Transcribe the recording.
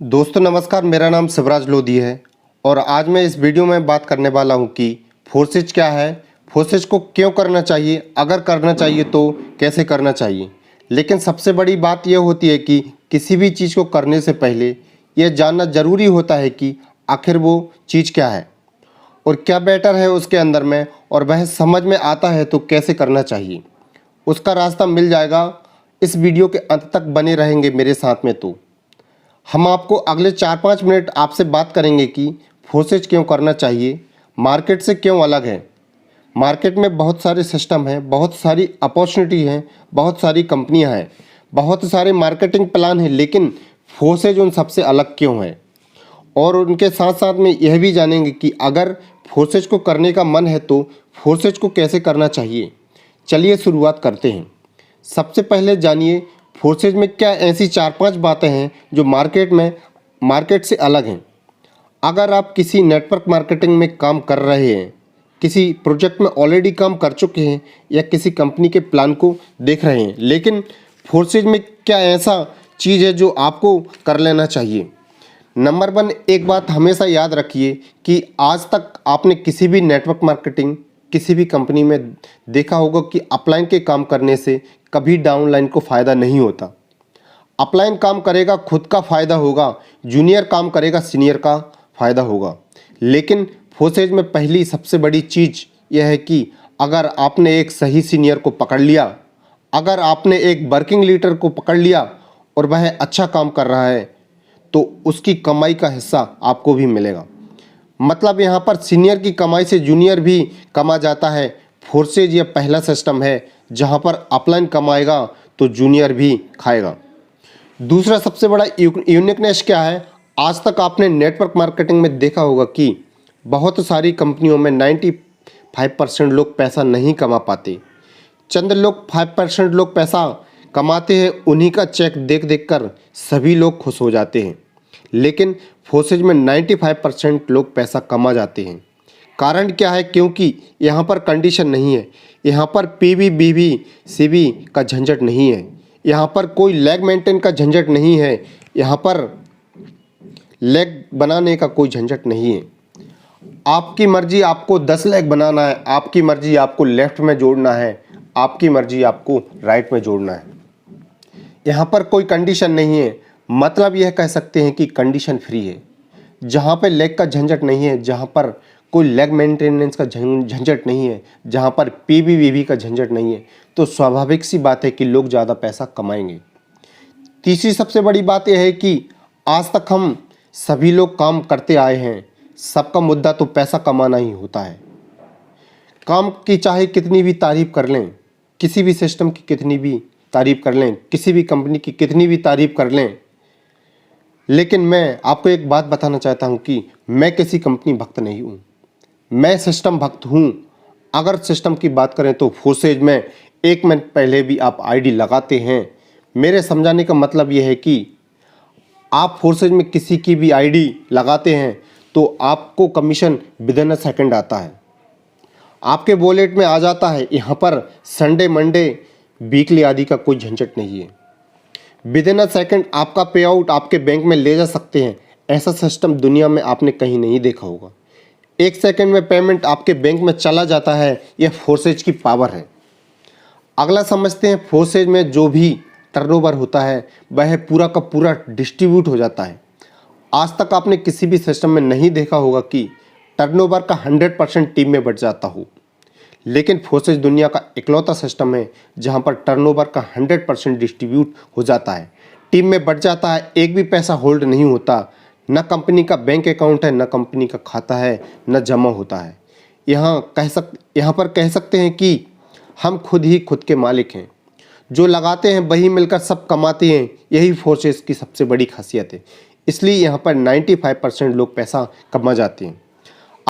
दोस्तों नमस्कार, मेरा नाम शिवराज लोधी है और आज मैं इस वीडियो में बात करने वाला हूं कि फोर्सेज क्या है, फोर्सेज को क्यों करना चाहिए, अगर करना चाहिए तो कैसे करना चाहिए। लेकिन सबसे बड़ी बात यह होती है कि किसी भी चीज़ को करने से पहले यह जानना ज़रूरी होता है कि आखिर वो चीज़ क्या है और क्या बेटर है उसके अंदर में, और वह समझ में आता है तो कैसे करना चाहिए। उसका रास्ता मिल जाएगा। इस वीडियो के अंत तक बने रहेंगे मेरे साथ में तो हम आपको अगले 4-5 मिनट आपसे बात करेंगे कि फोर्सेज क्यों करना चाहिए, मार्केट से क्यों अलग है। मार्केट में बहुत सारे सिस्टम हैं, बहुत सारी अपॉर्चुनिटी हैं, बहुत सारी कंपनियां हैं, बहुत सारे मार्केटिंग प्लान हैं, लेकिन फोर्सेज उन सबसे अलग क्यों है। और उनके साथ साथ में यह भी जानेंगे कि अगर फोर्सेज को करने का मन है तो फोर्सेज को कैसे करना चाहिए। चलिए शुरुआत करते हैं। सबसे पहले जानिए फोर्सेज में क्या ऐसी 4-5 बातें हैं जो मार्केट से अलग हैं। अगर आप किसी नेटवर्क मार्केटिंग में काम कर रहे हैं, किसी प्रोजेक्ट में ऑलरेडी काम कर चुके हैं या किसी कंपनी के प्लान को देख रहे हैं, लेकिन फोर्सेज में क्या ऐसा चीज़ है जो आपको कर लेना चाहिए। नंबर 1, एक बात हमेशा याद रखिए कि आज तक आपने किसी भी नेटवर्क मार्केटिंग किसी भी कंपनी में देखा होगा कि अपलाइन के काम करने से कभी डाउनलाइन को फ़ायदा नहीं होता। अपलाइन काम करेगा खुद का फ़ायदा होगा, जूनियर काम करेगा सीनियर का फ़ायदा होगा। लेकिन फोर्सेज में पहली सबसे बड़ी चीज़ यह है कि अगर आपने एक सही सीनियर को पकड़ लिया, अगर आपने एक वर्किंग लीडर को पकड़ लिया और वह अच्छा काम कर रहा है तो उसकी कमाई का हिस्सा आपको भी मिलेगा। मतलब यहाँ पर सीनियर की कमाई से जूनियर भी कमा जाता है। फोर्सेज ये पहला सिस्टम है जहाँ पर अपलाइन कमाएगा तो जूनियर भी खाएगा। दूसरा सबसे बड़ा यूनिकनेस क्या है, आज तक आपने नेटवर्क मार्केटिंग में देखा होगा कि बहुत सारी कंपनियों में 95% लोग पैसा नहीं कमा पाते। चंद लोग 5% लोग पैसा कमाते हैं, उन्हीं का चेक देख देख कर सभी लोग खुश हो जाते हैं। लेकिन फोर्सेज में 95% लोग पैसा कमा जाते हैं। कारण क्या है, क्योंकि यहाँ पर कंडीशन नहीं है, यहाँ पर पीवी बीवी सीवी का झंझट नहीं है, यहाँ पर कोई लेग मेंटेन का झंझट नहीं है, यहाँ पर लेग बनाने का कोई झंझट नहीं है। आपकी मर्जी आपको 10 लेग बनाना है, आपकी मर्जी आपको लेफ्ट में जोड़ना है, आपकी मर्जी आपको राइट में जोड़ना है। यहाँ पर कोई कंडीशन नहीं है। मतलब यह कह सकते हैं कि कंडीशन फ्री है। जहाँ पे लेग का झंझट नहीं है, जहाँ पर कोई लेग मेंटेनेंस का झंझट नहीं है, जहाँ पर पीबीवीबी का झंझट नहीं है, तो स्वाभाविक सी बात है कि लोग ज़्यादा पैसा कमाएंगे। तीसरी सबसे बड़ी बात यह है कि आज तक हम सभी लोग काम करते आए हैं, सबका मुद्दा तो पैसा कमाना ही होता है। काम की चाहे कितनी भी तारीफ कर लें, किसी भी सिस्टम की कितनी भी तारीफ कर लें, किसी भी कंपनी की कितनी भी तारीफ कर लें, लेकिन मैं आपको एक बात बताना चाहता हूं कि मैं किसी कंपनी भक्त नहीं हूं, मैं सिस्टम भक्त हूं। अगर सिस्टम की बात करें तो फोर्सेज में 1 मिनट पहले भी आप आईडी लगाते हैं। मेरे समझाने का मतलब यह है कि आप फोर्सेज में किसी की भी आईडी लगाते हैं तो आपको कमीशन विदिन अ सेकंड आता है, आपके वॉलेट में आ जाता है। यहाँ पर संडे मंडे वीकली आदि का कोई झंझट नहीं है। विदिन अ सेकंड आपका पे आउट आपके बैंक में ले जा सकते हैं। ऐसा सिस्टम दुनिया में आपने कहीं नहीं देखा होगा। 1 सेकंड में पेमेंट आपके बैंक में चला जाता है। यह फोर्सेज की पावर है। अगला समझते हैं, फोर्सेज में जो भी टर्नओवर होता है वह पूरा का पूरा डिस्ट्रीब्यूट हो जाता है। आज तक आपने किसी भी सिस्टम में नहीं देखा होगा कि टर्नओवर का 100% टीम में बढ़ जाता हो, लेकिन फोर्सेज दुनिया का इकलौता सिस्टम है जहां पर टर्नओवर का 100% डिस्ट्रीब्यूट हो जाता है, टीम में बढ़ जाता है। एक भी पैसा होल्ड नहीं होता, न कंपनी का बैंक अकाउंट है, न कंपनी का खाता है, न जमा होता है। यहाँ पर कह सकते हैं कि हम खुद ही खुद के मालिक हैं। जो लगाते हैं वही मिलकर सब कमाते हैं। यही फोर्सेज की सबसे बड़ी खासियत है। इसलिए यहाँ पर 95% लोग पैसा कमा जाते हैं।